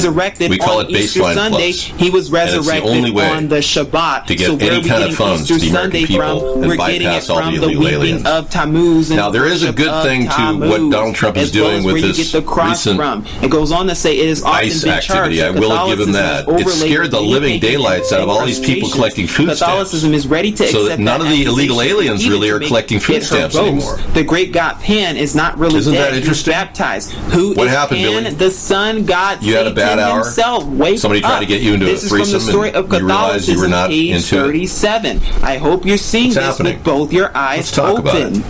resurrected on Easter Sunday. He was resurrected on the Shabbat. To get so where any kind of funds to the American people, we're getting it from the weeping of Tammuz. Now, there is a good thing to what Donald Trump is doing with this recent it goes on to say it is often ICE activity. I will give him that. It scared the living daylights out of all these people collecting food stamps. Catholicism is ready to so that none of the illegal aliens really are collecting food stamps anymore. The great God Pan is not really Isn't dead. that interesting? He's baptized. Who what is happened, Pan? Billy? The Son God you had a bad hour. Himself. Wake Somebody tried to get you into this a threesome, is from the story of and you realized you were not page into 37. I hope you're seeing this with both your eyes open.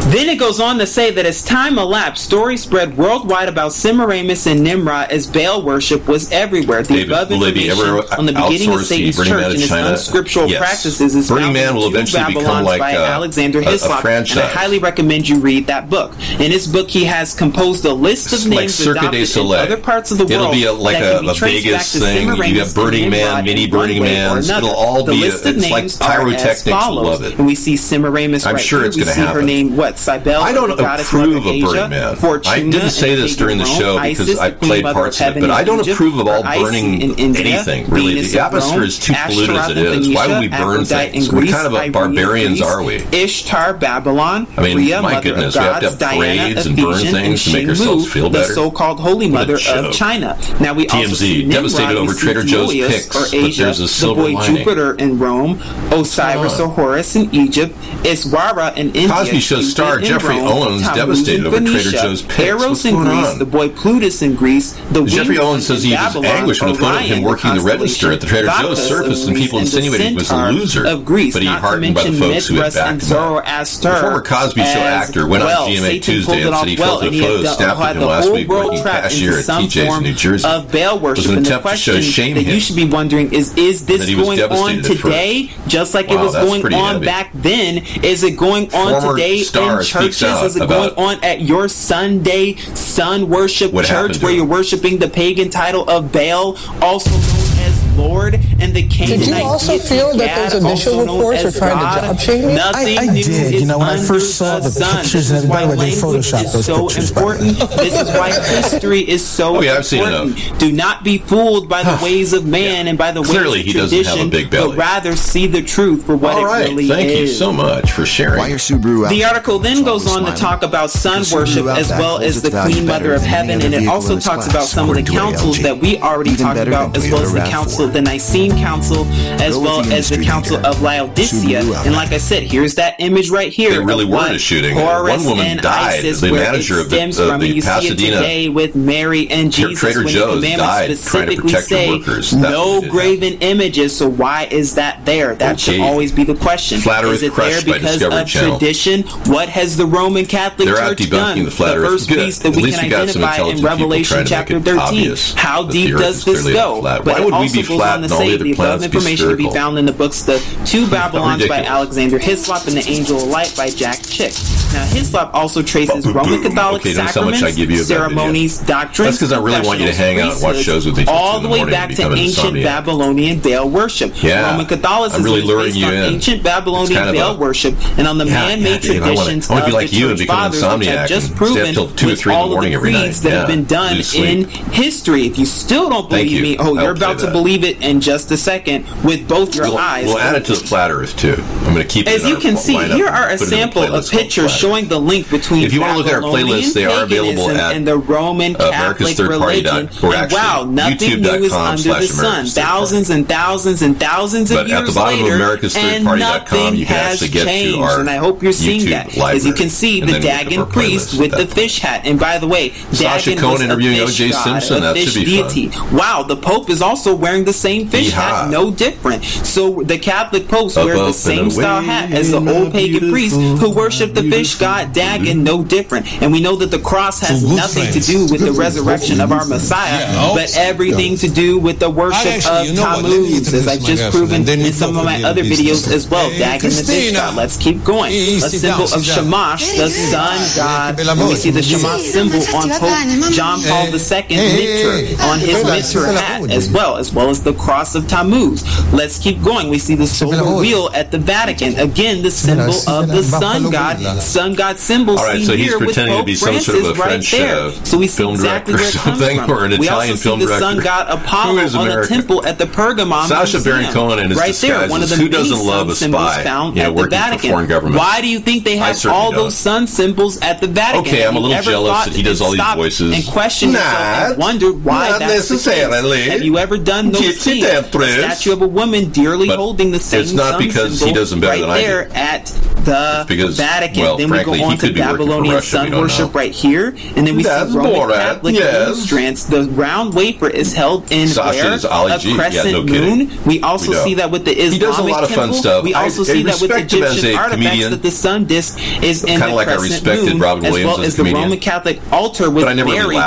Then it goes on to say that as time elapsed, stories spread worldwide about Semiramis and Nimrod as Baal worship was everywhere. The above information on the beginning of Satan's church and its unscriptural practices is Burning found Man will in eventually become Babylons like by Alexander Hislop, and I highly recommend you read that book. In this book, he has composed a list of names adopted in other parts of the world. It'll be like a Vegas thing. You got Burning Man, mini Burning Mans. It'll all be it's like pyrotechnics. Love it. And we see Semiramis. I'm sure it's going to happen. Her name what? Cybele, I don't approve of Burning Man. I didn't say this during the show because I played parts of it, but I don't approve of all burning anything, really. The atmosphere is too polluted as it is. Why would we burn things? What kind of barbarians are we? Ishtar, Babylon, I mean, my goodness, we have to have parades and burn things to make ourselves feel better. The so-called Holy Mother of China. Now we also see Nimrod, devastated over Trader Joe's picks, but there's a silver lining. The boy Jupiter in Rome, Osiris or Horus in Egypt, Iswara in India. Cosby Show star Jeffrey Owens devastated over Trader Joe's picks. Eros in Greece, the boy Plutus in Greece. Jeffrey Owens says he was anguished when the photo of him working the register at the Trader Joe's surfaced and people insinuated he was a loser. But he heartened by the folks who had backed him up. The former Cosby Show actor went on GMA Tuesday and said he felt a photo snapped of him last week working cashier at TJ's in New Jersey. It was an attempt to show shame him. You should be wondering is this going on today just like it was going on back then? Is it going on today in churches? Is it going on at your Sunday sun worship church where you're worshiping the pagan title of Baal, also known as Lord, and the Canaanite? Did you also feel that those initial reports were trying to job shame me? Nothing I new did. You know, when I first saw the pictures and by the way, they photoshopped those pictures. Important. This is why history is so important. Do not be fooled by the ways of man and by the ways of tradition, but rather see the truth for what it really is. Thank you so much for sharing. The article then goes on to talk about sun worship as well as the Queen Mother of Heaven, and it also talks about some of the councils that we already talked about, as well as the council, the Nicene Council, as well as the Council of Laodicea. And like I said, here's that image right here. They really were a shooting. One woman died. The manager of the Pasadena today with Mary and Jesus, Trader Joe's died trying to protect her workers. No graven images. So why is that there? That should always be the question. Is it there because of tradition? What has the Roman Catholic Church done? The first piece that we can identify in Revelation chapter 13. How deep does this go? Why would we be flat and all the other planets be information to be found in the books The Two Babylons by Alexander Hislop and The Angel of Light by Jack Chick. Now Hislop also traces Roman Catholic sacraments, ceremonies, doctrines. That's because I really want you to hang out and watch shows with me all the way back to ancient Babylonian Baal worship. Roman Catholicism is based on ancient Babylonian Baal worship and on the man-made traditions of the church fathers, which I've just proven with all of the creeds that have been done in history. If you still don't believe me, you're about to believe it in just a second with both your eyes. We'll add it to the flat earth too. I'm going to keep it. As you can see, here are a sample of pictures showing the link between if you want to look at our playlists, they are available at and the Roman Catholic religion. And wow, nothing new is under the sun. Thousands and thousands and thousands of years later, and nothing has changed. And I hope you're seeing that. As you can see, the Dagon priest with the fish hat. And by the way, Dagon was a fish god, a fish deity. Wow, the Pope is also wearing the same fish hat, no different. So the Catholic popes wear the same style hat as the old pagan priests who worship the fish god Dagon, no different. And we know that the cross has nothing to do with the resurrection of our Messiah, but everything to do with the worship of Tammuz, as I've just proven in some of my other videos as well. Dagon the fish god. Let's keep going. A symbol of Shamash, the sun god. Let me see the Shamash symbol on Pope John Paul II mitre, on his mitre hat as well as the cross of of Tammuz. Let's keep going. We see the solar wheel at the Vatican. Again, the symbol of the sun god. Sun god symbol seen so he's here with pretending Pope to be some Francis sort of a right French there. So we see film exactly director where it comes from. or an Italian film we also see director. the sun god Apollo on a temple at the Pergamon Sacha Baron Cohen in his right there. One of the who many doesn't love a symbols spy found at the Vatican. Why do you think they have all those sun symbols at the Vatican? Okay, I'm a little jealous that he does all these voices. And question yourself and wonder why that's the case. Have you ever done those things? A statue of a woman dearly holding the same it's not because he does them better than I do. Right there at the Vatican. Then frankly, we go on to Babylonian sun worship right here, and then we see Roman Catholic monstrance. The round wafer is held in where? A crescent moon. We also see that with the Islamic he does a lot of fun stuff. We also see that with Egyptian artifacts that the sun disk is in the crescent moon, as well as the Roman Catholic altar with Mary,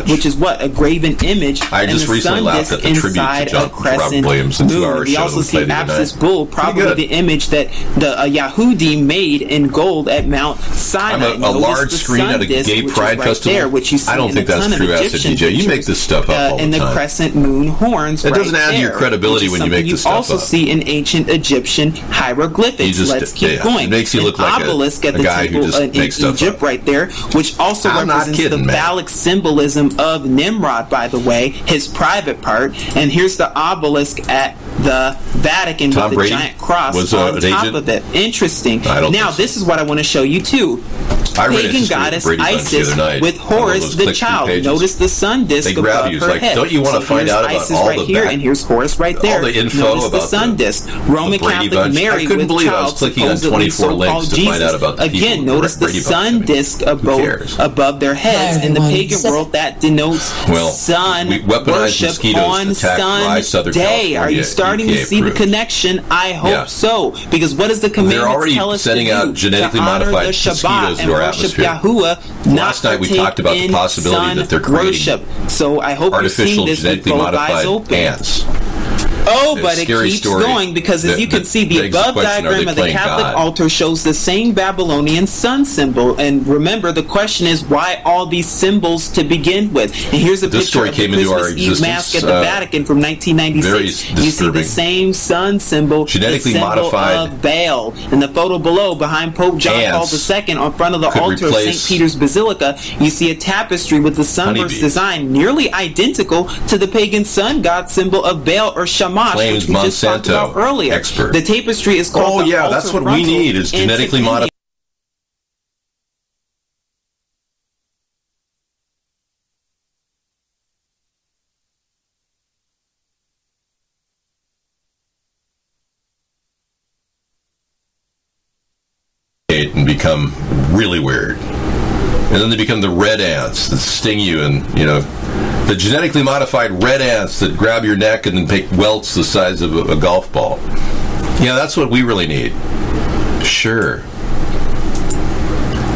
which is what? A graven image, and the sun disk inside a crescent moon. We also see Apsis bull, probably the image that the Yahudi made in gold at Mount Sinai. A large screen at a gay pride festival. There, which you see I don't think that's true, Acid DJ. You make this stuff up all the time. And the crescent moon horns. It doesn't add to your credibility when you make this stuff up. You also see in ancient Egyptian hieroglyphics. Let's keep going. It makes you look like obelisk at a the guy temple who just makes stuff Egypt up. right there, which also represents the phallic symbolism of Nimrod, by the way, his private part. And here's the obelisk at the Vatican with the giant cross on top of it. Interesting. Now, this is what I want to show you too. Pagan goddess Isis with Horus the child. Notice the sun disk above her head. Don't you want to find out about Isis all right the here, and here's Horus right there. All the info Notice about the sun disk. Roman Catholic Mary with child, clicking on 24 links to find out about the again, notice the sun disk above their heads. In the pagan world, that denotes sun worship on Sunday. Are you starting to see the connection? I hope so. Because what does the commandment tell us to do? Genetically to honor modified the Shabbat and worship Yahuwah, last night we talked about the possibility that they're creating so I hope artificial you've seen this genetically with both eyes modified open. ants. Oh, but it keeps going, because as you can see, the above diagram of the Catholic altar shows the same Babylonian sun symbol. And remember, the question is, why all these symbols to begin with? And here's a picture of the Christmas Eve mask at the Vatican from 1996. You see the same sun symbol, genetically the symbol modified of Baal. In the photo below, behind Pope John Paul II, on front of the altar of St. Peter's Basilica, you see a tapestry with the sunburst design nearly identical to the pagan sun god symbol of Baal or Shamash, claims which we just talked about earlier. Expert. The tapestry is called the altar that's what we need, is genetically modified. And become really weird. And then they become the red ants that sting you, and the genetically modified red ants that grab your neck and then make welts the size of a golf ball. Yeah, that's what we really need. Sure.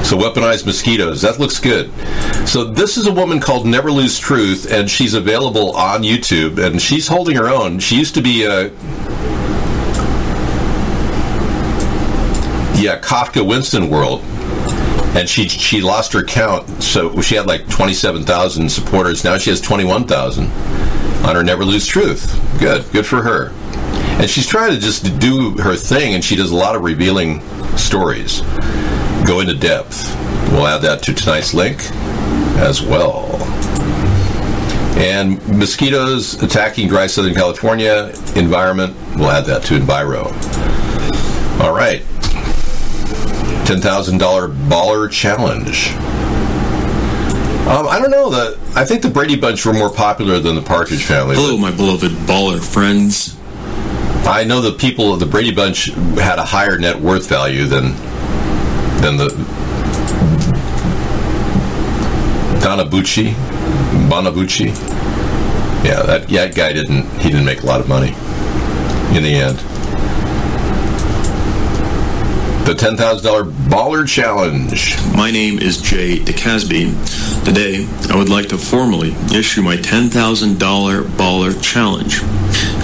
So weaponized mosquitoes, that looks good. So this is a woman called Never Lose Truth, and she's available on YouTube, and she's holding her own. She used to be Kafka Winston World. And she lost her count, so she had like 27,000 supporters. Now she has 21,000 on her Never Lose Truth. Good for her. And she's trying to just do her thing, and she does a lot of revealing stories. Go into depth. We'll add that to tonight's link as well. And mosquitoes attacking dry Southern California environment. We'll add that to Enviro. All right. $10,000 baller challenge. I don't know. I think the Brady Bunch were more popular than the Partridge Family. Hello, my beloved baller friends. I know the people of the Brady Bunch had a higher net worth value than the Bonabucci. Yeah, that guy didn't make a lot of money in the end. The $10,000 Baller Challenge. My name is Jay DeCasby. Today, I would like to formally issue my $10,000 Baller Challenge.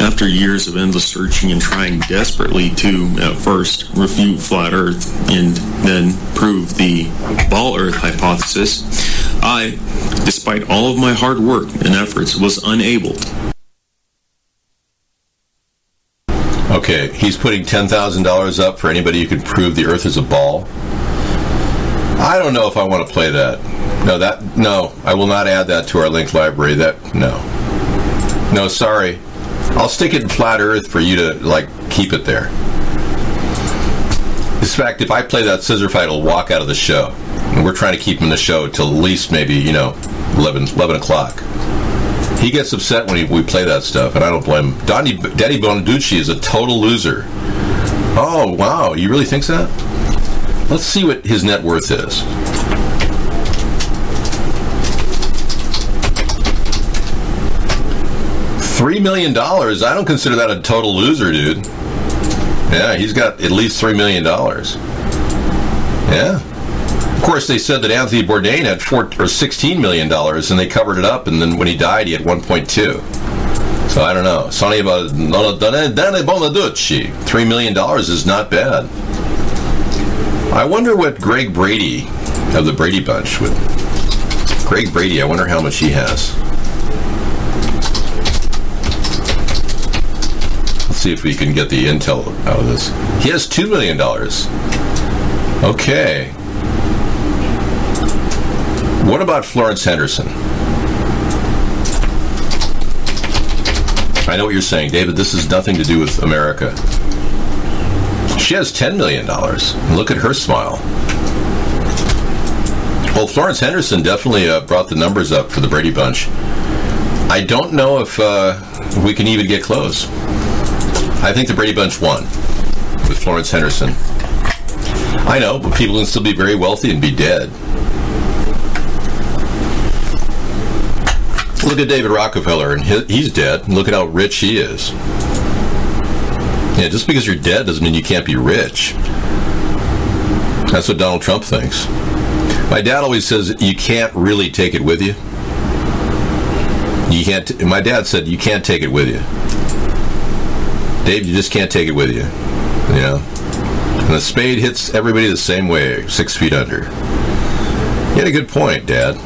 After years of endless searching and trying desperately to, at first, refute Flat Earth and then prove the Ball Earth hypothesis, I, despite all of my hard work and efforts, was unable Okay, he's putting $10,000 up for anybody who can prove the Earth is a ball. I don't know if I want to play that. No, I will not add that to our link library. No, sorry. I'll stick it in flat Earth for you to keep it there. In fact, if I play that scissor fight, it'll walk out of the show. And we're trying to keep him in the show till at least maybe 11 o'clock. He gets upset when we play that stuff, and I don't blame him. Daddy Bonaducci is a total loser. Oh, wow. You really think that? Let's see what his net worth is. $3 million? I don't consider that a total loser, dude. Yeah, he's got at least $3 million. Yeah. Of course, they said that Anthony Bourdain had $16 million, and they covered it up, and then when he died, he had 1.2. So I don't know. Sonny Bonaducci, $3 million is not bad. I wonder what Greg Brady of the Brady Bunch would. Greg Brady, I wonder how much he has. Let's see if we can get the intel out of this. He has $2 million. Okay. What about Florence Henderson? I know what you're saying, David. This has nothing to do with America. She has $10 million. Look at her smile. Well, Florence Henderson definitely brought the numbers up for the Brady Bunch. I don't know if we can even get close. I think the Brady Bunch won with Florence Henderson. I know, but people can still be very wealthy and be dead. Look at David Rockefeller, and he's dead. Look at how rich he is. Yeah, just because you're dead doesn't mean you can't be rich. That's what Donald Trump thinks. My dad always says you can't really take it with you. You can't. My dad said you can't take it with you. Dave, you just can't take it with you. Yeah. And the spade hits everybody the same way, 6 feet under. You had a good point, Dad.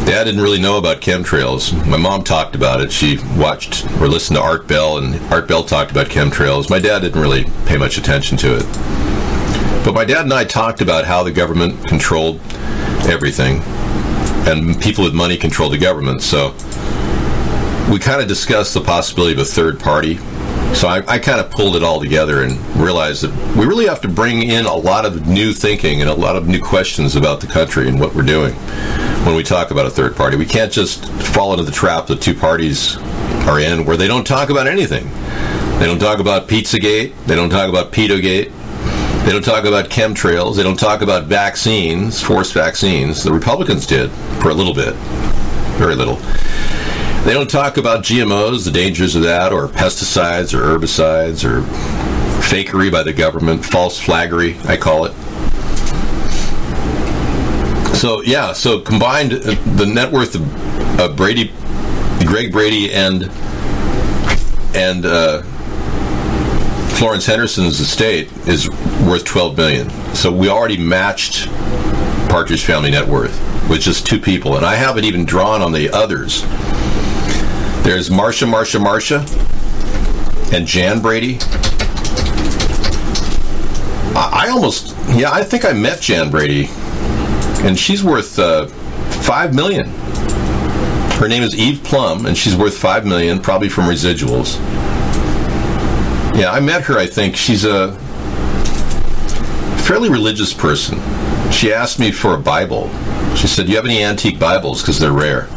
Dad didn't really know about chemtrails. My mom talked about it. She watched or listened to Art Bell, and Art Bell talked about chemtrails. My dad didn't really pay much attention to it. But my dad and I talked about how the government controlled everything, and people with money controlled the government. So we kind of discussed the possibility of a third party. So I kind of pulled it all together and realized that we really have to bring in a lot of new thinking and a lot of new questions about the country and what we're doing when we talk about a third party. We can't just fall into the trap that two parties are in where they don't talk about anything. They don't talk about Pizzagate. They don't talk about Pedogate. They don't talk about chemtrails. They don't talk about vaccines, forced vaccines. The Republicans did for a little bit. Very little. They don't talk about GMOs, the dangers of that, or pesticides, or herbicides, or fakery by the government, false flaggery, I call it. So, yeah, so combined, the net worth of Brady, Greg Brady, and Florence Henderson's estate is worth $12 million. So we already matched Partridge Family net worth with just two people, and I haven't even drawn on the others. There's Marsha, and Jan Brady. I think I met Jan Brady, and she's worth $5 million. Her name is Eve Plum, and she's worth $5 million, probably from residuals. Yeah, I met her, I think. She's a fairly religious person. She asked me for a Bible. She said, "Do you have any antique Bibles? Because they're rare."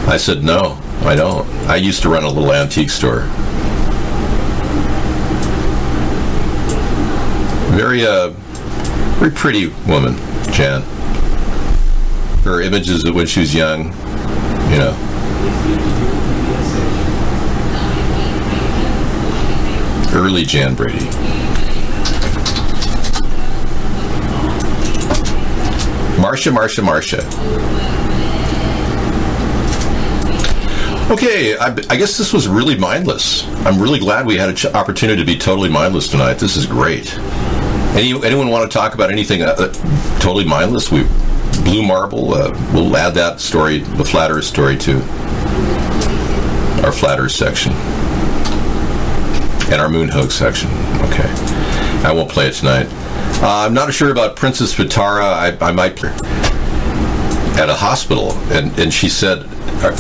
I said, "No, I don't. I used to run a little antique store." Very pretty woman, Jan. Her images of when she was young, you know. Early Jan Brady. Marsha. Okay, I guess this was really mindless. I'm really glad we had an opportunity to be totally mindless tonight. This is great. Anyone want to talk about anything totally mindless? Blue Marble, we'll add that story, the Flat Earth story, to our Flat Earth section. and our moon hoax section. Okay. I won't play it tonight. I'm not sure about Princess Vitara. I might at a hospital, and she said,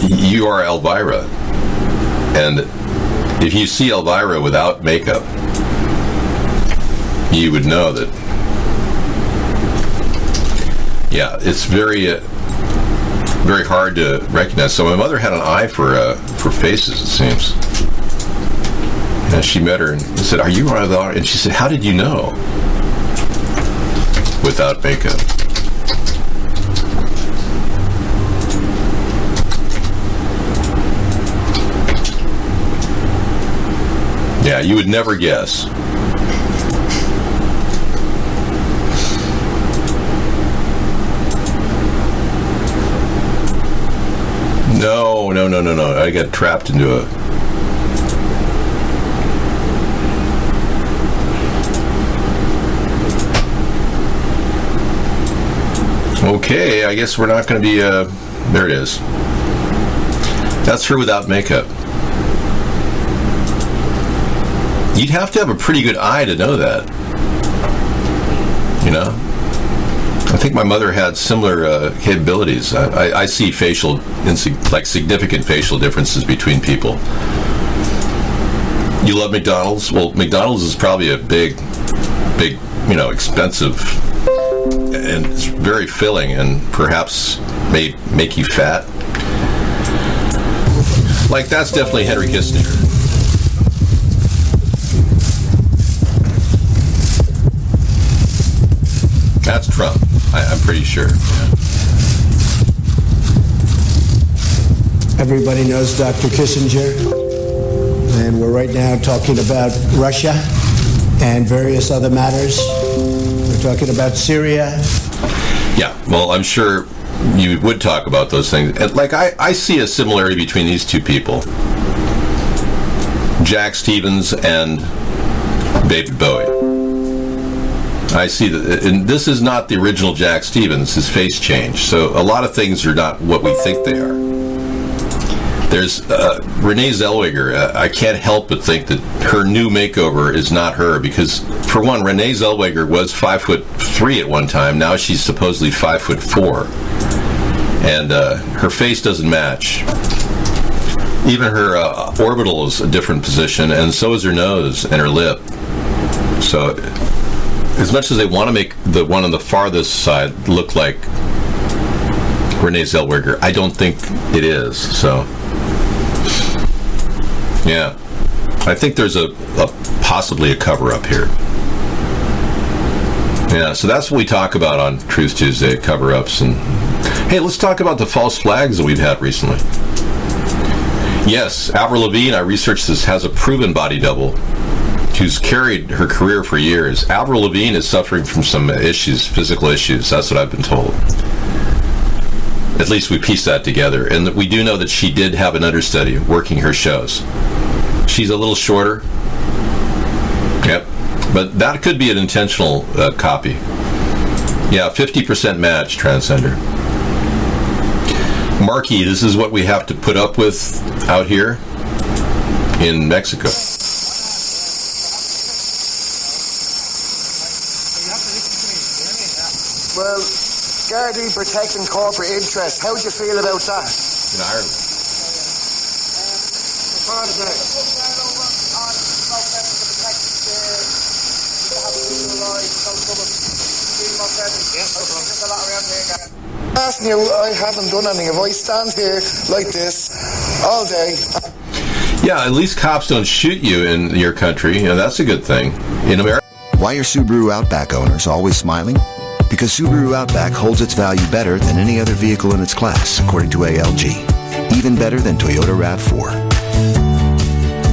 "You are Elvira." And if you see Elvira without makeup, you would know that. Yeah, it's very hard to recognize. So my mother had an eye for faces, it seems. And she met her and said, "Are you Elvira?" And she said, "How did you know?" Without makeup. Yeah, you would never guess. No. I got trapped into a... Okay, I guess we're not going to be... there it is. That's her without makeup. You'd have to have a pretty good eye to know that. You know? I think my mother had similar capabilities. I see significant facial differences between people. You love McDonald's? Well, McDonald's is probably a big, expensive, and it's very filling, and perhaps may make you fat. Like, that's definitely Henry Kissinger. That's Trump. I'm pretty sure. Everybody knows Dr. Kissinger, and we're right now talking about Russia and various other matters. We're talking about Syria. Yeah, well, I'm sure you would talk about those things. And, like, I see a similarity between these two people, Jack Stevens and David Bowie. I see that, and this is not the original Jack Stevens. His face changed, so a lot of things are not what we think they are. There's Renee Zellweger. I can't help but think that her new makeover is not her, because, for one, Renee Zellweger was 5'3" at one time. Now she's supposedly 5'4", and her face doesn't match. Even her orbital is a different position, and so is her nose and her lip. So, as much as they want to make the one on the farthest side look like Renee Zellweger, I don't think it is. So, yeah, I think there's a possibly a cover-up here. Yeah, so that's what we talk about on Truth Tuesday, cover-ups. And hey, let's talk about the false flags that we've had recently. Yes, Avril Lavigne, I researched this, has a proven body double who's carried her career for years. Avril Lavigne is suffering from some issues, physical issues. That's what I've been told. At least we pieced that together. And we do know that she did have an understudy working her shows. She's a little shorter. Yep. But that could be an intentional copy. Yeah, 50% match, transgender. Marky, this is what we have to put up with out here in Mexico. Well, Gardaí protecting corporate interests. How do you feel about that? In Ireland. Asking you, I haven't done anything. If I stand here like this all day. Yeah, at least cops don't shoot you in your country. You know, that's a good thing. In America. Why are Subaru Outback owners always smiling? Because Subaru Outback holds its value better than any other vehicle in its class, according to ALG. Even better than Toyota RAV4.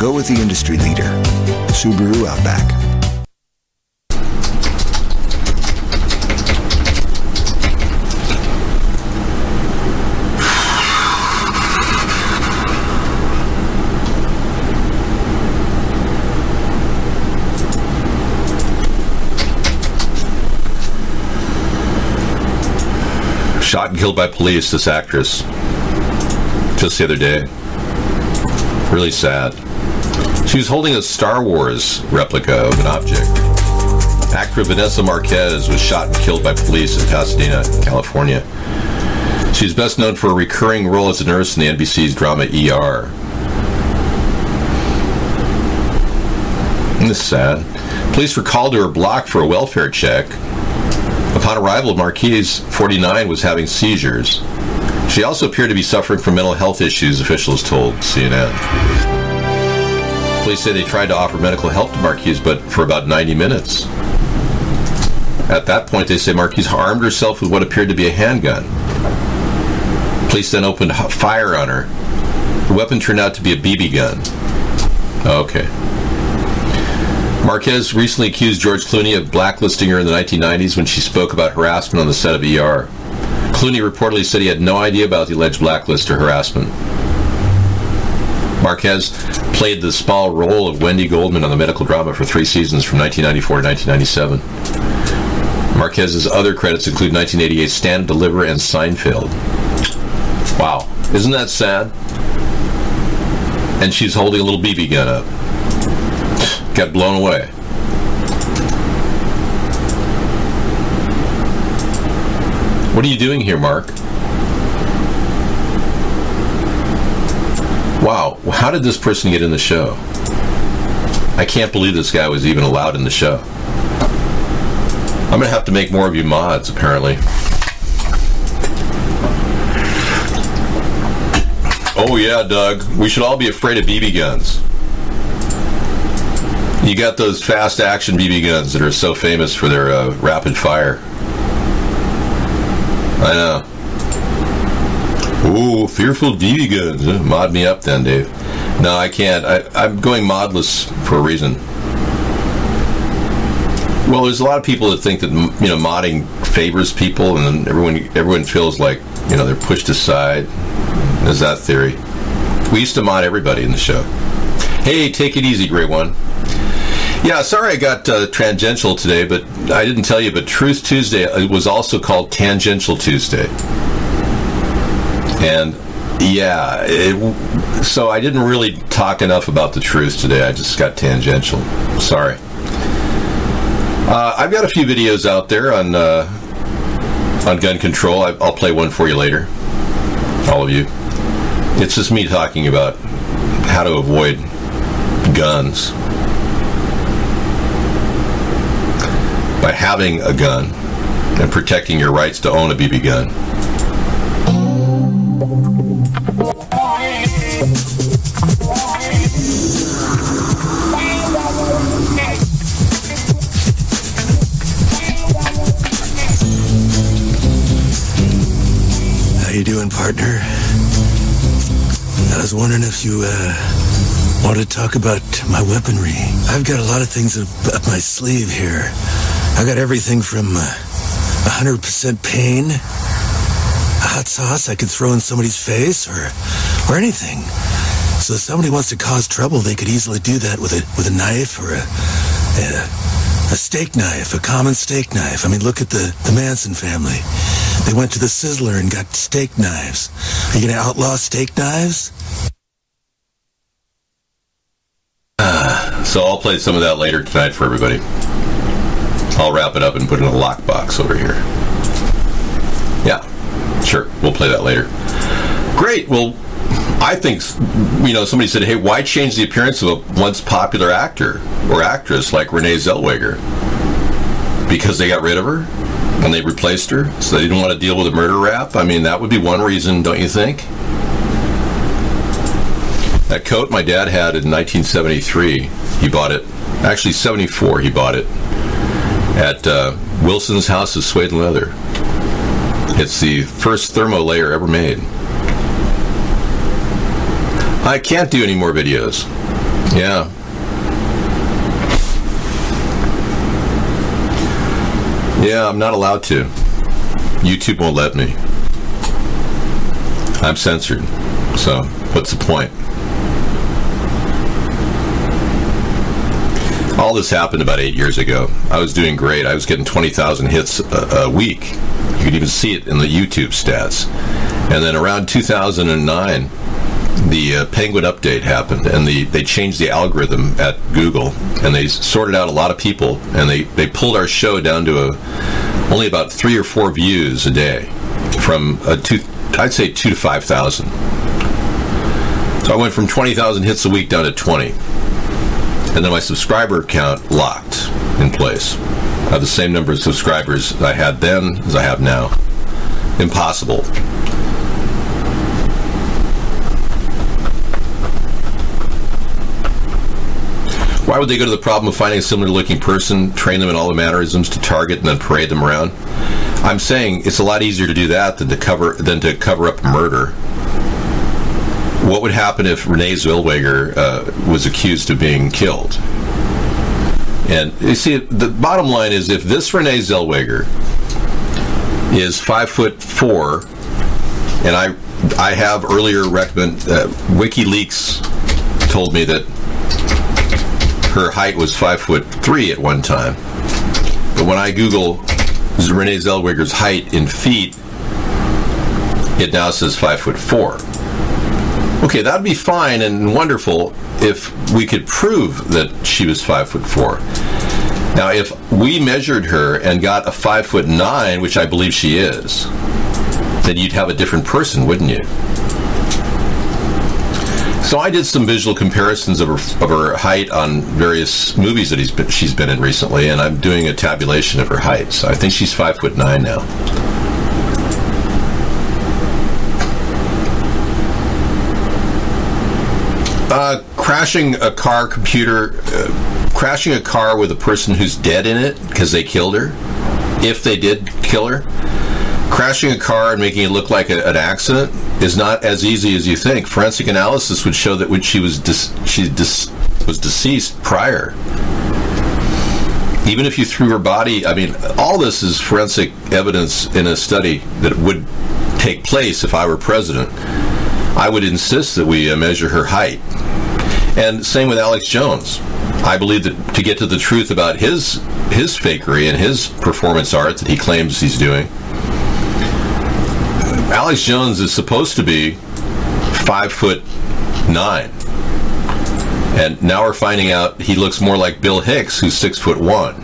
Go with the industry leader, Subaru Outback. Shot and killed by police, this actress, just the other day. Really sad. She was holding a Star Wars replica of an object. Actress Vanessa Marquez was shot and killed by police in Pasadena, California. She's best known for a recurring role as a nurse in the NBC's drama ER. Isn't this sad? Police were called to her block for a welfare check. Upon arrival, Marquez, 49, was having seizures. She also appeared to be suffering from mental health issues, officials told CNN. Police say they tried to offer medical help to Marquez, but for about 90 minutes. At that point, they say Marquez armed herself with what appeared to be a handgun. Police then opened fire on her. The weapon turned out to be a BB gun. Okay. Marquez recently accused George Clooney of blacklisting her in the 1990s when she spoke about harassment on the set of ER. Clooney reportedly said he had no idea about the alleged blacklist or harassment. Marquez played the small role of Wendy Goldman on the medical drama for 3 seasons from 1994 to 1997. Marquez's other credits include 1988's Stand, Deliver, and Seinfeld. Wow. Isn't that sad? And she's holding a little BB gun up. Got blown away. What are you doing here, Mark? Wow, how did this person get in the show? I can't believe this guy was even allowed in the show. I'm going to have to make more of you mods, apparently. Oh yeah, Doug, we should all be afraid of BB guns. You got those fast action BB guns that are so famous for their rapid fire. I know. Ooh, fearful BB guns. Mod me up then, Dave. No, I can't. I'm going modless for a reason. Well, there's a lot of people that think that, you know, modding favors people, and then everyone feels like, you know, they're pushed aside. There's that theory. We used to mod everybody in the show. Hey, take it easy, Great One. Yeah, sorry I got tangential today, but I didn't tell you, but Truth Tuesday was also called Tangential Tuesday. And, yeah, so I didn't really talk enough about the truth today. I just got tangential. Sorry. I've got a few videos out there on gun control. I'll play one for you later, all of you. It's just me talking about how to avoid guns by having a gun and protecting your rights to own a BB gun. How you doing, partner? I was wondering if you want to talk about my weaponry. I've got a lot of things up my sleeve here. I got everything from 100% pain, a hot sauce I could throw in somebody's face, or anything. So if somebody wants to cause trouble, they could easily do that with a knife or a steak knife, a common steak knife. I mean, look at the Manson family. They went to the Sizzler and got steak knives. Are you going to outlaw steak knives? So I'll play some of that later tonight for everybody. I'll wrap it up and put it in a lockbox over here. Yeah, sure. We'll play that later. Great. Well, I think, you know, somebody said, hey, why change the appearance of a once popular actor or actress like Renee Zellweger? Because they got rid of her and they replaced her, so they didn't want to deal with a murder rap? I mean, that would be one reason, don't you think? That coat my dad had in 1973, he bought it, actually 74, he bought it at Wilson's House of Suede and Leather. It's the first thermo layer ever made. I can't do any more videos. Yeah. Yeah, I'm not allowed to. YouTube won't let me. I'm censored. So, what's the point? All this happened about 8 years ago. I was doing great. I was getting 20,000 hits a week. You could even see it in the YouTube stats. And then around 2009, the Penguin update happened, and they changed the algorithm at Google, and they sorted out a lot of people, and they pulled our show down to only about 3 or 4 views a day, from I'd say 2,000 to 5,000. So I went from 20,000 hits a week down to 20, and then my subscriber count locked in place. I have the same number of subscribers I had then as I have now. Impossible. Why would they go to the problem of finding a similar-looking person, train them in all the mannerisms to target, and then parade them around? I'm saying it's a lot easier to do that than to cover up murder. What would happen if Renee Zellweger was accused of being killed? And you see, the bottom line is, if this Renee Zellweger is 5'4", and I have earlier recommended, WikiLeaks told me that her height was 5'3" at one time. But when I Google Renee Zellweger's height in feet, it now says 5'4". Okay, that'd be fine and wonderful if we could prove that she was 5'4". Now, if we measured her and got a 5'9", which I believe she is, then you'd have a different person, wouldn't you? So I did some visual comparisons of her height on various movies that she's been in recently, and I'm doing a tabulation of her height. So I think she's 5'9" now. Crashing a car crashing a car with a person who's dead in it because they killed her, if they did kill her. Crashing a car and making it look like an accident is not as easy as you think. Forensic analysis would show that when she was deceased prior. Even if you threw her body, I mean, all this is forensic evidence in a study that would take place if I were president. I would insist that we measure her height. And same with Alex Jones. I believe that to get to the truth about his fakery and his performance art that he claims he's doing, Alex Jones is supposed to be 5'9", and now we're finding out he looks more like Bill Hicks, who's 6'1".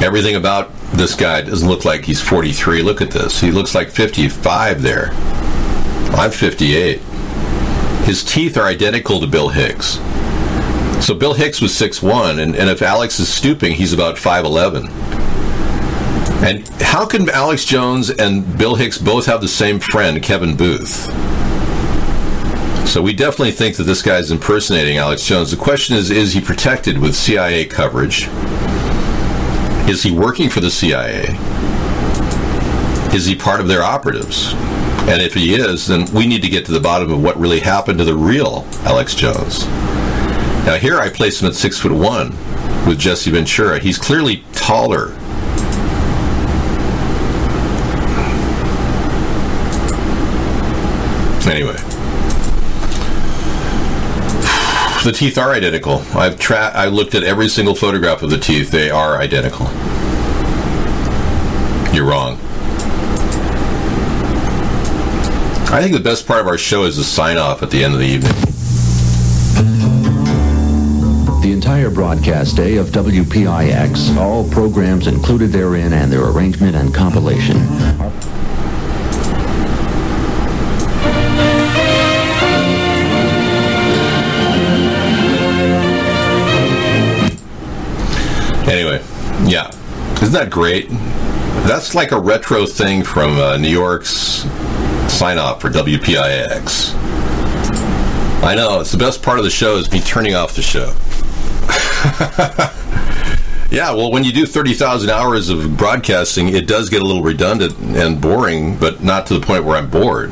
Everything about this guy doesn't look like he's 43. Look at this. He looks like 55 there. I'm 58. His teeth are identical to Bill Hicks. So Bill Hicks was 6'1", and if Alex is stooping, he's about 5'11". And how can Alex Jones and Bill Hicks both have the same friend, Kevin Booth? So we definitely think that this guy's impersonating Alex Jones. The question is he protected with CIA coverage? Is he working for the CIA? Is he part of their operatives? And if he is, then we need to get to the bottom of what really happened to the real Alex Jones. Now here I place him at 6'1" with Jesse Ventura. He's clearly taller. Anyway, the teeth are identical. I looked at every single photograph of the teeth. They are identical. You're wrong. I think the best part of our show is the sign-off at the end of the evening. The entire broadcast day of WPIX, all programs included therein and their arrangement and compilation. Anyway, yeah. Isn't that great? That's like a retro thing from New York's sign-off for WPIX. I know, it's the best part of the show is me turning off the show. Yeah, well, when you do 30,000 hours of broadcasting, it does get a little redundant and boring, but not to the point where I'm bored.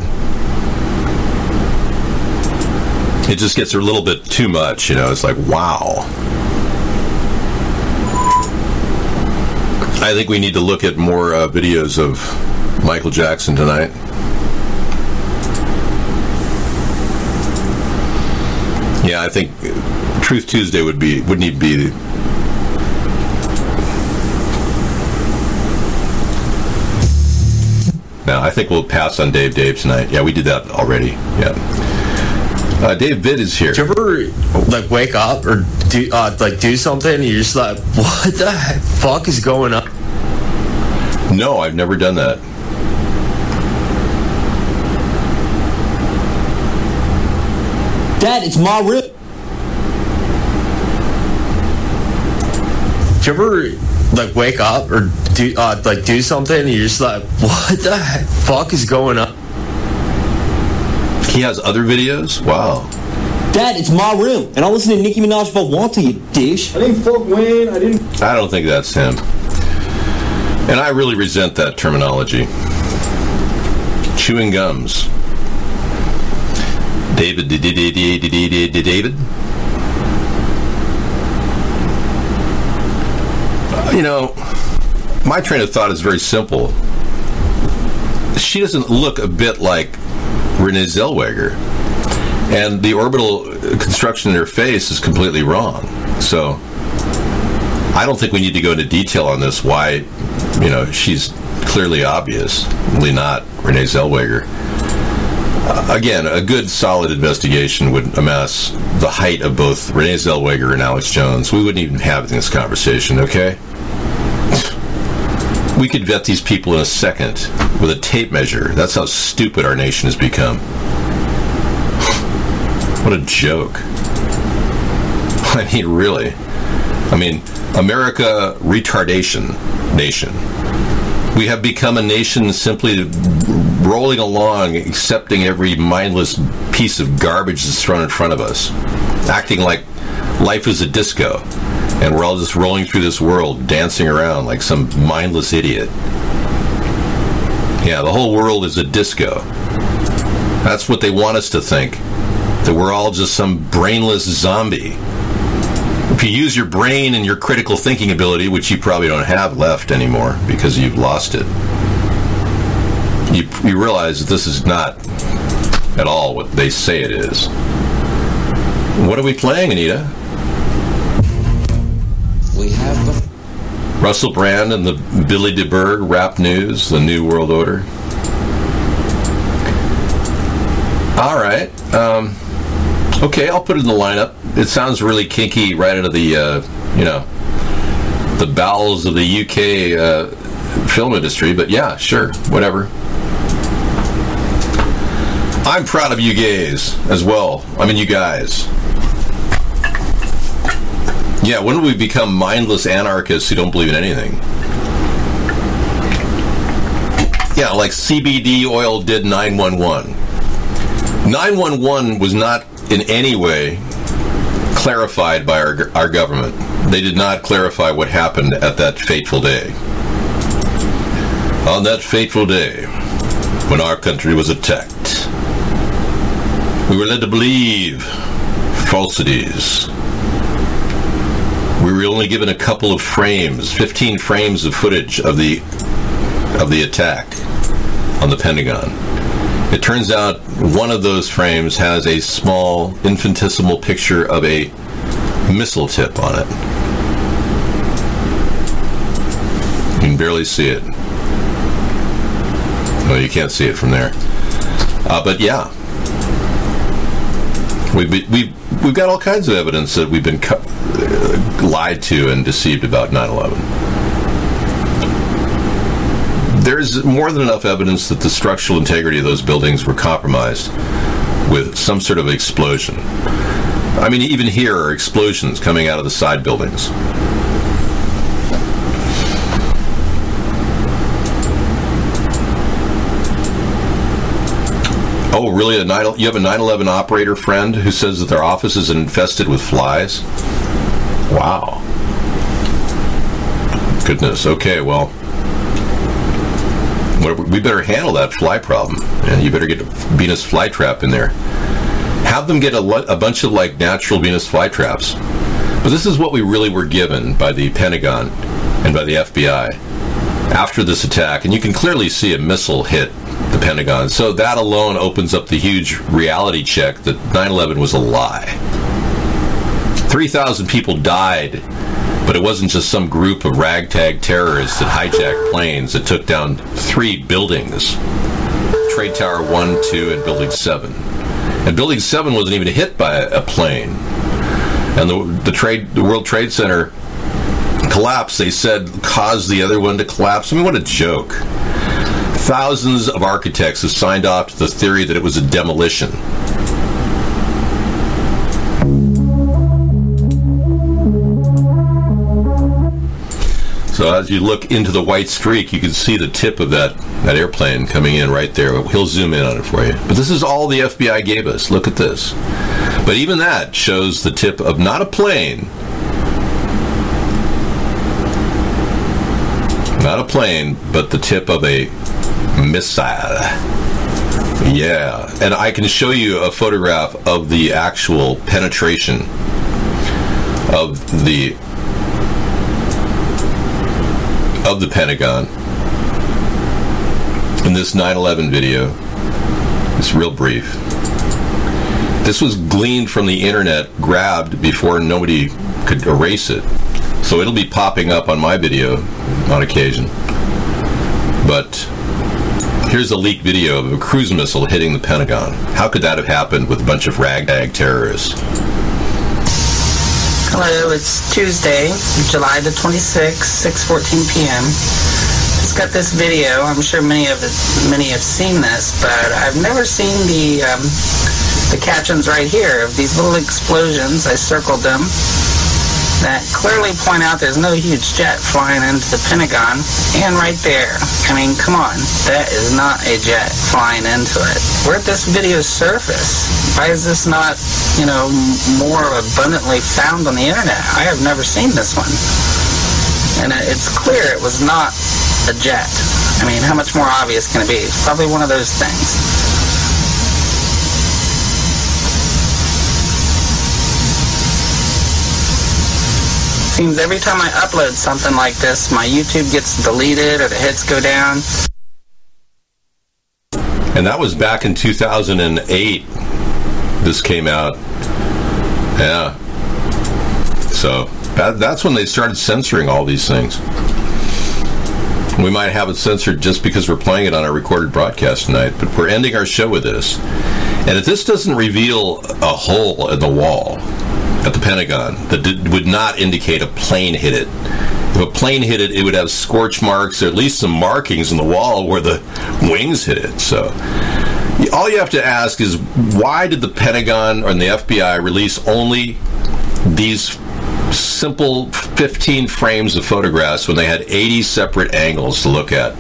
It just gets a little bit too much, you know. It's like, wow. I think we need to look at more videos of Michael Jackson tonight. Yeah, I think Truth Tuesday wouldn't even be. now. I think we'll pass on Dave tonight. Yeah, we did that already. Yeah. Dave Vitt is here. Do you ever wake up or do something and you're just like, what the fuck is going on? No, I've never done that. Dad, it's my room. Do you ever wake up or do something and you're just like, what the fuck is going on? He has other videos? Wow. Dad, it's my room, and I'll listen to Nicki Minaj if I want to, you dish. I didn't fuck Wayne. I don't think that's him. And I really resent that terminology. Chewing gums. David? You know, my train of thought is very simple. She doesn't look a bit like Renee Zellweger, and the orbital construction in her face is completely wrong. So I don't think we need to go into detail on this, why, she's clearly obviously not Renee Zellweger. Again, a good solid investigation would amass the height of both Renee Zellweger and Alex Jones. We wouldn't even have this conversation, okay? We could vet these people in a second with a tape measure. That's how stupid our nation has become. What a joke. I mean, really. America, retardation nation. We have become a nation simply rolling along, accepting every mindless piece of garbage that's thrown in front of us, acting like life is a disco. And we're all just rolling through this world, dancing around like some mindless idiot. Yeah, the whole world is a disco. That's what they want us to think. That we're all just some brainless zombie. If you use your brain and your critical thinking ability, which you probably don't have left anymore because you've lost it, you realize that this is not at all what they say it is. What are we playing, Anita? We have the Russell Brand and the Billy DeBerg rap news, the New World Order. All right. Okay, I'll put it in the lineup. It sounds really kinky right out of the, the bowels of the UK film industry, but yeah, sure, whatever. I'm proud of you gays as well. You guys. Yeah, when do we become mindless anarchists who don't believe in anything? Yeah, like CBD oil did 911. 911 was not in any way clarified by our government. They did not clarify what happened at that fateful day. On that fateful day, when our country was attacked, we were led to believe falsities. We were only given a couple of frames, 15 frames of footage of the attack on the Pentagon. It turns out one of those frames has a small, infinitesimal picture of a missile tip on it. You can barely see it. Well, you can't see it from there. But yeah, we've got all kinds of evidence that we've been lied to and deceived about 9/11. There's more than enough evidence that the structural integrity of those buildings were compromised with some sort of explosion. Even here are explosions coming out of the side buildings. Oh, really? You have a 9/11 operator friend who says that their office is infested with flies? Wow. Goodness. Okay, well, we better handle that fly problem. And you better get a Venus flytrap in there. Have them get a bunch of natural Venus flytraps. But this is what we really were given by the Pentagon and by the FBI after this attack. And you can clearly see a missile hit the Pentagon. So that alone opens up the huge reality check that 9/11 was a lie. 3,000 people died But it wasn't just some group of ragtag terrorists that hijacked planes that took down 3 buildings. Trade Tower 1, 2, and Building 7. And Building 7 wasn't even hit by a plane. And the World Trade Center collapse, they said, caused the other one to collapse. I mean, what a joke. Thousands of architects have signed off to the theory that it was a demolition. So as you look into the white streak, you can see the tip of that airplane coming in right there. He'll zoom in on it for you. But this is all the FBI gave us. Look at this. But even that shows the tip of not a plane, but the tip of a missile. Yeah, and I can show you a photograph of the actual penetration of the Pentagon in this 9/11 video. It's real brief. This was gleaned from the internet, grabbed before nobody could erase it. So it'll be popping up on my video on occasion. But here's a leaked video of a cruise missile hitting the Pentagon. How could that have happened with a bunch of ragtag terrorists? Hello, it's Tuesday, July the 26th, 6:14 p.m. Just got this video. I'm sure many have seen this, but I've never seen the captions right here of these little explosions. I circled them that clearly point out there's no huge jet flying into the Pentagon. And right there, I mean, come on, that is not a jet flying into it. Where'd this video surface? Why is this not, more abundantly found on the internet? I have never seen this one. And it's clear it was not a jet. I mean, how much more obvious can it be? It's probably one of those things. Seems every time I upload something like this, my YouTube gets deleted or the hits go down. And that was back in 2008. This came out. Yeah. So that's when they started censoring all these things. We might have it censored just because we're playing it on our recorded broadcast tonight, but we're ending our show with this. And if this doesn't reveal a hole in the wall at the Pentagon that would not indicate a plane hit it. If a plane hit it, it would have scorch marks or at least some markings in the wall where the wings hit it. So all you have to ask is, why did the Pentagon and the FBI release only these simple 15 frames of photographs when they had 80 separate angles to look at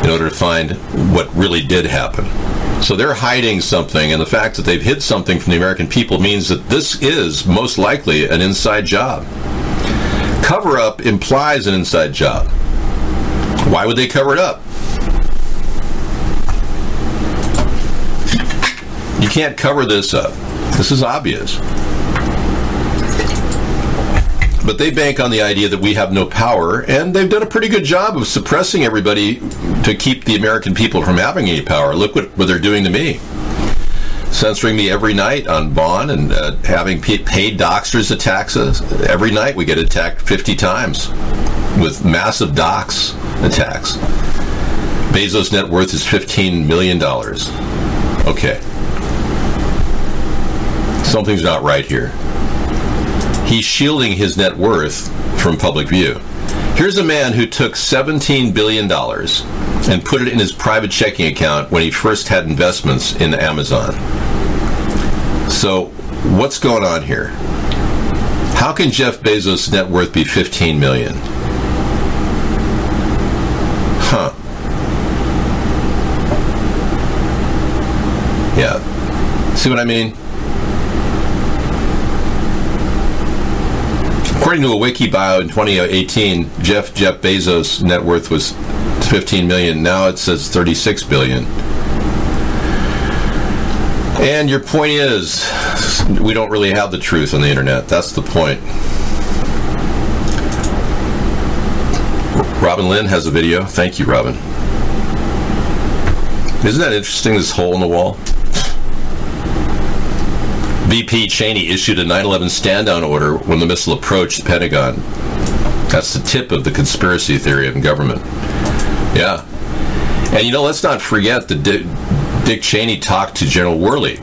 in order to find what really did happen? So they're hiding something, and the fact that they've hid something from the American people means that this is most likely an inside job. Cover-up implies an inside job. Why would they cover it up? You can't cover this up. This is obvious. But they bank on the idea that we have no power, and they've done a pretty good job of suppressing everybody to keep the American people from having any power. Look what they're doing to me. Censoring me every night on Vaughn and having paid doxers attack us. Every night we get attacked 50 times with massive dox attacks. Bezos' net worth is $15 million. Okay. Something's not right here. He's shielding his net worth from public view. Here's a man who took $17 billion and put it in his private checking account when he first had investments in Amazon. So, what's going on here? How can Jeff Bezos' net worth be $15 million? Huh. Yeah. See what I mean? According to a wiki bio in 2018, Jeff Bezos' net worth was $15 million. Now it says $36 billion. And your point is, we don't really have the truth on the internet. That's the point. Robin Lynn has a video. Thank you, Robin. Isn't that interesting, this hole in the wall? VP Cheney issued a 9/11 stand-down order when the missile approached the Pentagon. That's the tip of the conspiracy theory of government. Yeah. And, let's not forget that Dick Cheney talked to General Worley.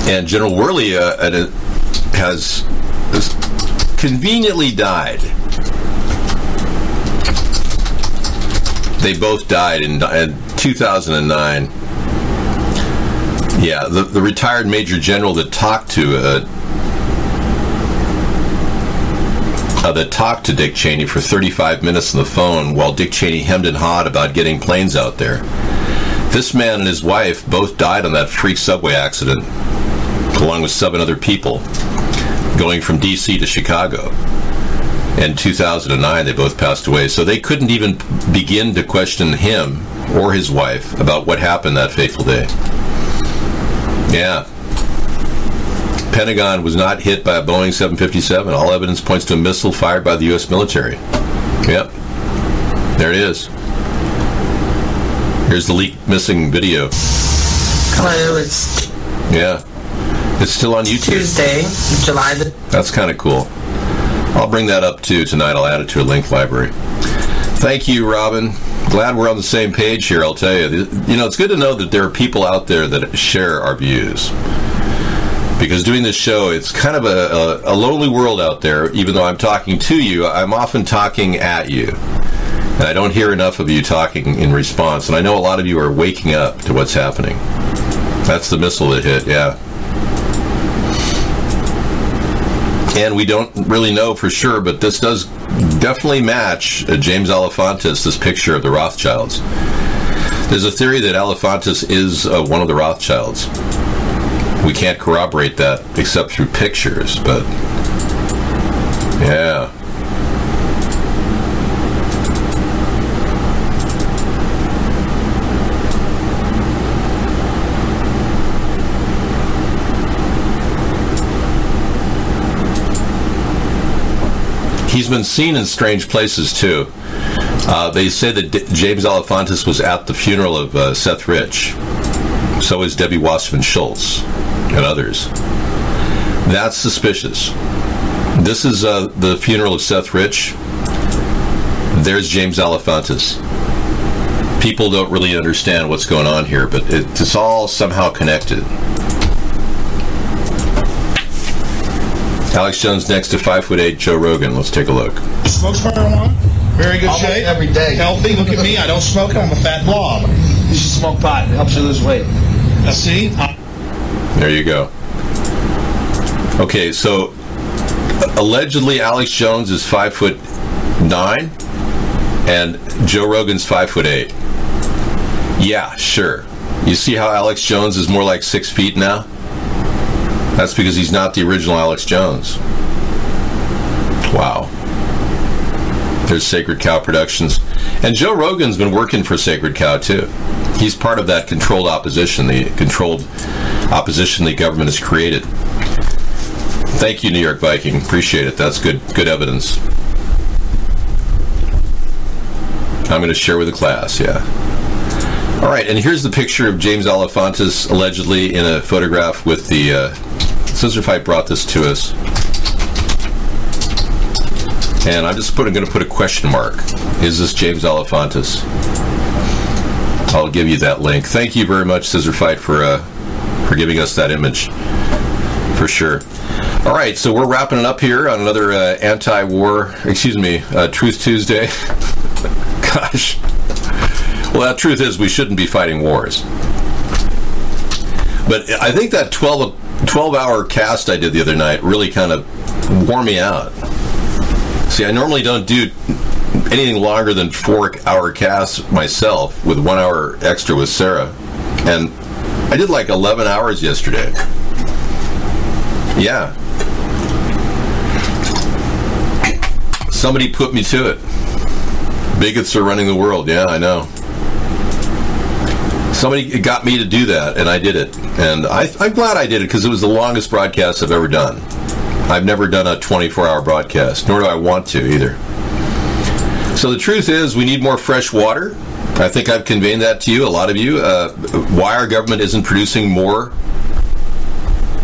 And General Worley has conveniently died. They both died in 2009. Yeah, the retired Major General that talked to Dick Cheney for 35 minutes on the phone while Dick Cheney hemmed and hawed about getting planes out there. This man and his wife both died on that freak subway accident, along with 7 other people, going from D.C. to Chicago. In 2009, they both passed away, so they couldn't even begin to question him or his wife about what happened that fateful day. Yeah. Pentagon was not hit by a Boeing 757. All evidence points to a missile fired by the U.S. military. Yep. There it is. Here's the leaked missing video. Hello, it's... Yeah. It's still on YouTube. Tuesday, July the... That's kind of cool. I'll bring that up too tonight. I'll add it to a link library. Thank you, Robin. Glad we're on the same page here, I'll tell you. It's good to know that there are people out there that share our views. Because doing this show, it's kind of a lonely world out there. Even though I'm talking to you, I'm often talking at you. And I don't hear enough of you talking in response. And I know a lot of you are waking up to what's happening. That's the missile that hit, yeah. And we don't really know for sure, but this does definitely match James Alefantis, this picture of the Rothschilds. There's a theory that Alefantis is one of the Rothschilds. We can't corroborate that except through pictures, but yeah. He's been seen in strange places, too. They say that James Alefantis was at the funeral of Seth Rich. So is Debbie Wasserman Schultz and others. That's suspicious. This is the funeral of Seth Rich. There's James Alefantis. People don't really understand what's going on here, but it's all somehow connected. Alex Jones next to 5'8" Joe Rogan. Let's take a look. Smokes marijuana. Very good shape. Every day. Healthy. Look at me. I don't smoke. I'm a fat blob. You should smoke pot. It helps you lose weight. See? There you go. Okay, so allegedly Alex Jones is 5'9", and Joe Rogan's 5'8". Yeah, sure. You see how Alex Jones is more like 6 feet now? That's because he's not the original Alex Jones. Wow. There's Sacred Cow Productions. And Joe Rogan's been working for Sacred Cow, too. He's part of that controlled opposition, the controlled opposition the government has created. Thank you, New York Viking. Appreciate it. That's good evidence. I'm going to share with the class, yeah. All right, and here's the picture of James Alefantis, allegedly in a photograph with the... Scissor Fight brought this to us. And I'm just going to put a question mark. Is this James Alefantis? I'll give you that link. Thank you very much, Scissor Fight, for giving us that image. For sure. All right, so we're wrapping it up here on another Truth Tuesday. Gosh. Well, the truth is we shouldn't be fighting wars. But I think that 12-hour cast I did the other night really kind of wore me out. See, I normally don't do anything longer than 4-hour casts myself with 1 hour extra with Sarah. And I did like 11 hours yesterday. Yeah. Somebody put me to it. Bigots are running the world. Yeah, I know. Somebody got me to do that, and I did it. And I'm glad I did it, because it was the longest broadcast I've ever done. I've never done a 24-hour broadcast, nor do I want to, either. So the truth is, we need more fresh water. I think I've conveyed that to you, a lot of you. Why our government isn't producing more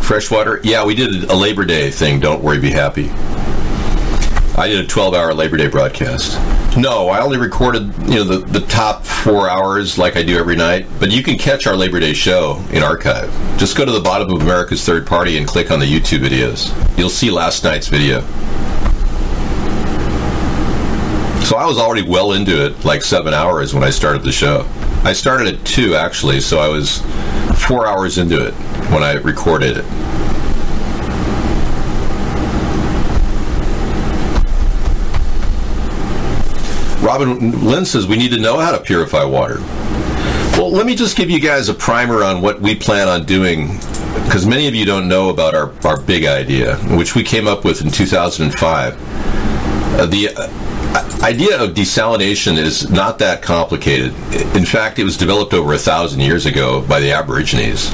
freshwater? Yeah, we did a Labor Day thing, Don't Worry, Be Happy. I did a 12-hour Labor Day broadcast. No, I only recorded, the top 4 hours like I do every night. But you can catch our Labor Day show in archive. Just go to the bottom of America's Third Party and click on the YouTube videos. You'll see last night's video. So I was already well into it, like 7 hours when I started the show. I started at 2, actually, so I was 4 hours into it when I recorded it. Robin Lynn says we need to know how to purify water. Well, let me just give you guys a primer on what we plan on doing, because many of you don't know about our big idea, which we came up with in 2005. The idea of desalination is not that complicated. In fact, it was developed over 1,000 years ago by the Aborigines.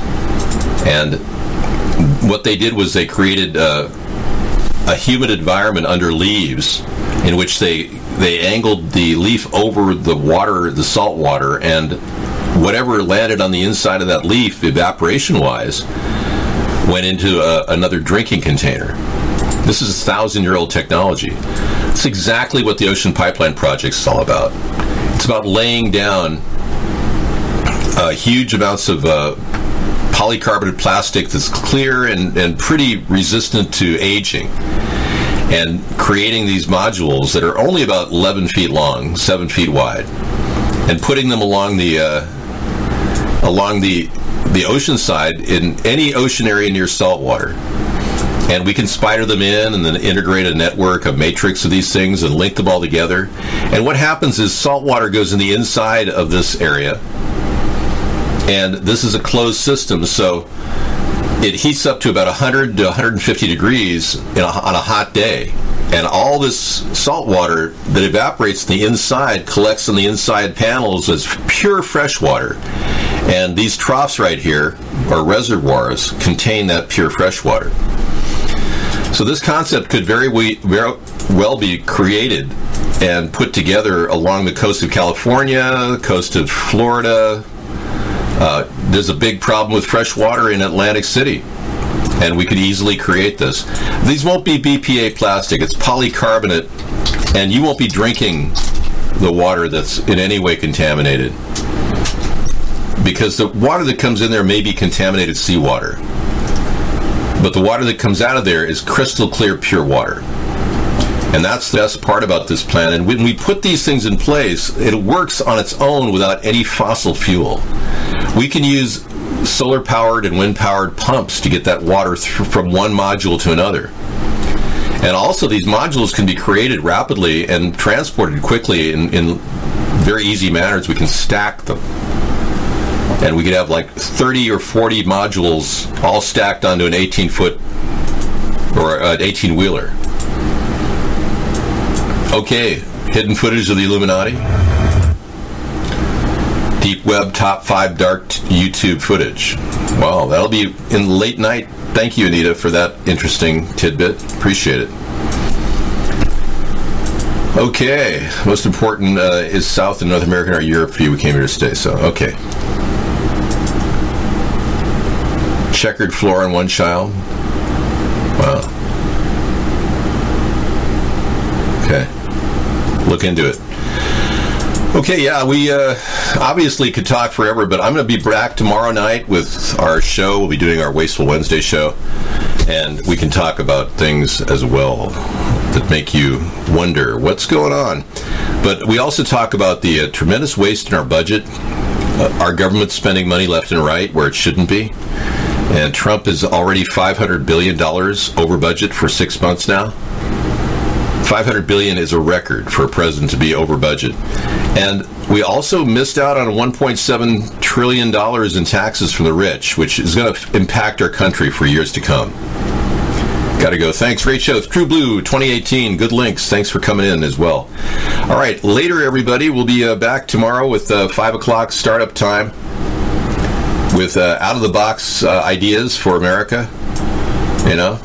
And what they did was they created a humid environment under leaves in which they angled the leaf over the water, the salt water, and whatever landed on the inside of that leaf, evaporation-wise, went into another drinking container. This is 1,000-year-old technology. It's exactly what the Ocean Pipeline Project is all about. It's about laying down huge amounts of polycarbonate plastic that's clear and pretty resistant to aging, and creating these modules that are only about 11 feet long, 7 feet wide, and putting them along the ocean side in any ocean area near salt water. And we can spider them in and then integrate a network, a matrix of these things, and link them all together. And what happens is salt water goes in the inside of this area, and this is a closed system, so it heats up to about 100 to 150 degrees on a hot day. And all this salt water that evaporates on the inside collects on the inside panels as pure fresh water. And these troughs right here, or reservoirs, contain that pure fresh water. So this concept could very well be created and put together along the coast of California, the coast of Florida. There's a big problem with fresh water in Atlantic City, and we could easily create this. These won't be BPA plastic, it's polycarbonate, and you won't be drinking the water that's in any way contaminated, because the water that comes in there may be contaminated seawater. But the water that comes out of there is crystal clear, pure water. And that's the best part about this plan. And when we put these things in place, it works on its own without any fossil fuel. We can use solar-powered and wind-powered pumps to get that water from one module to another. And also, these modules can be created rapidly and transported quickly in very easy manners. We can stack them. And we could have like 30 or 40 modules all stacked onto an 18-foot or an 18-wheeler. Okay, hidden footage of the Illuminati. Deep web top 5 dark YouTube footage. Wow, that'll be in late night. Thank you, Anita, for that interesting tidbit. Appreciate it. Okay, most important is South and North America or Europe for you. We came here to stay, so okay. Checkered floor on one child. Wow. Okay. Look into it. Okay, yeah, we obviously could talk forever, but I'm going to be back tomorrow night with our show. We'll be doing our Wasteful Wednesday show, and we can talk about things as well that make you wonder what's going on. But we also talk about the tremendous waste in our budget, our government spending money left and right where it shouldn't be. And Trump is already $500 billion over budget for 6 months now. $500 billion is a record for a president to be over budget. And we also missed out on $1.7 trillion in taxes from the rich, which is going to impact our country for years to come. Gotta go. Thanks. Great show. True Blue 2018. Good links. Thanks for coming in as well. All right. Later, everybody. We'll be back tomorrow with 5 o'clock startup time, with out-of-the-box ideas for America. You know?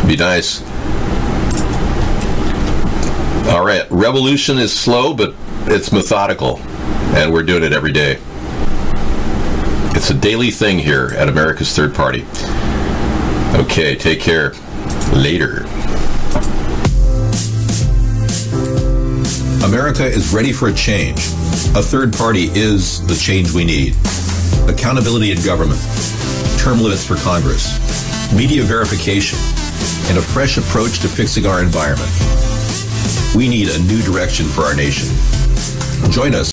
Be nice. All right. Revolution is slow, but it's methodical, and we're doing it every day. It's a daily thing here at America's Third Party. Okay, take care. Later. America is ready for a change. A third party is the change we need. Accountability in government, term limits for Congress, media verification, and a fresh approach to fixing our environment. We need a new direction for our nation. Join us